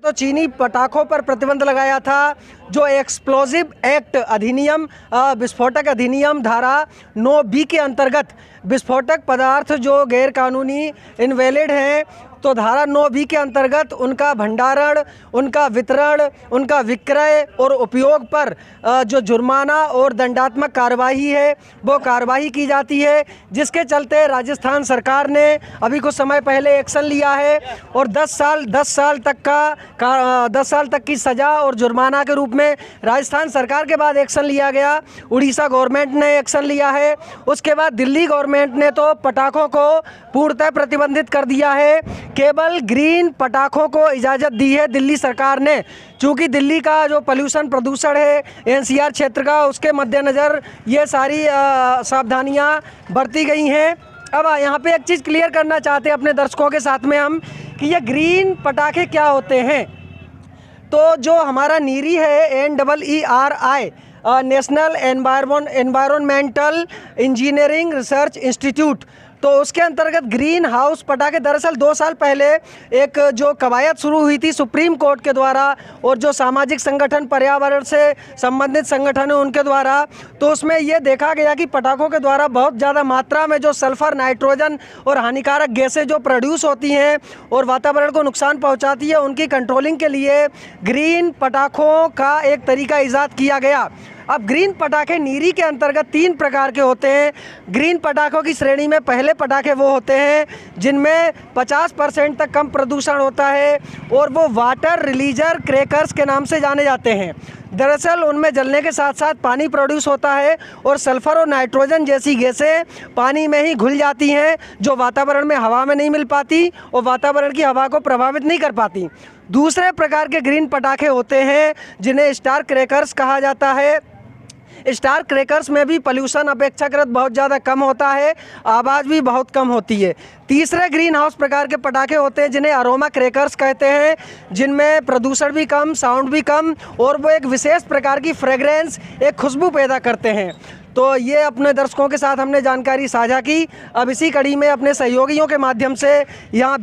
तो चीनी पटाखों पर प्रतिबंध लगाया था। जो एक्सप्लोजिव एक्ट अधिनियम विस्फोटक अधिनियम धारा 9B के अंतर्गत विस्फोटक पदार्थ जो गैर कानूनी इनवैलिड हैं, तो धारा 9B के अंतर्गत उनका भंडारण, उनका वितरण, उनका विक्रय और उपयोग पर जो जुर्माना और दंडात्मक कार्यवाही है वो कार्यवाही की जाती है। जिसके चलते राजस्थान सरकार ने अभी कुछ समय पहले एक्शन लिया है और 10 साल तक की सज़ा और जुर्माना के रूप में राजस्थान सरकार के बाद एक्शन लिया गया। उड़ीसा गवर्नमेंट ने एक्शन लिया है। उसके बाद दिल्ली गवर्नमेंट ने तो पटाखों को पूर्णतः प्रतिबंधित कर दिया है। केवल ग्रीन पटाखों को इजाज़त दी है दिल्ली सरकार ने, चूँकि दिल्ली का जो प्रदूषण है NCR क्षेत्र का, उसके मद्देनज़र ये सारी सावधानियाँ बरती गई हैं। अब यहाँ पे एक चीज़ क्लियर करना चाहते हैं अपने दर्शकों के साथ में हम कि ये ग्रीन पटाखे क्या होते हैं। तो जो हमारा नीरी है NEERI national environmental engineering research institute, तो उसके अंतर्गत ग्रीन हाउस पटाखे दरअसल 2 साल पहले एक जो कवायद शुरू हुई थी सुप्रीम कोर्ट के द्वारा और जो सामाजिक संगठन पर्यावरण से संबंधित संगठन है उनके द्वारा, तो उसमें ये देखा गया कि पटाखों के द्वारा बहुत ज़्यादा मात्रा में जो सल्फ़र, नाइट्रोजन और हानिकारक गैसें जो प्रोड्यूस होती हैं और वातावरण को नुकसान पहुँचाती है, उनकी कंट्रोलिंग के लिए ग्रीन पटाखों का एक तरीका ईजाद किया गया। अब ग्रीन पटाखे नीरी के अंतर्गत 3 प्रकार के होते हैं। ग्रीन पटाखों की श्रेणी में पहले पटाखे वो होते हैं जिनमें 50% तक कम प्रदूषण होता है और वो वाटर रिलीजर क्रैकर्स के नाम से जाने जाते हैं। दरअसल उनमें जलने के साथ साथ पानी प्रोड्यूस होता है और सल्फ़र और नाइट्रोजन जैसी गैसें पानी में ही घुल जाती हैं, जो वातावरण में हवा में नहीं मिल पाती और वातावरण की हवा को प्रभावित नहीं कर पाती। दूसरे प्रकार के ग्रीन पटाखे होते हैं जिन्हें स्टार क्रैकर्स कहा जाता है। स्टार क्रैकर्स में भी पॉल्यूशन अपेक्षाकृत बहुत ज़्यादा कम होता है, आवाज़ भी बहुत कम होती है। तीसरे ग्रीन हाउस प्रकार के पटाखे होते हैं जिन्हें अरोमा क्रैकर्स कहते हैं, जिनमें प्रदूषण भी कम, साउंड भी कम और वो एक विशेष प्रकार की फ्रेगरेंस, एक खुशबू पैदा करते हैं। तो ये अपने दर्शकों के साथ हमने जानकारी साझा की। अब इसी कड़ी में अपने सहयोगियों के माध्यम से यहाँ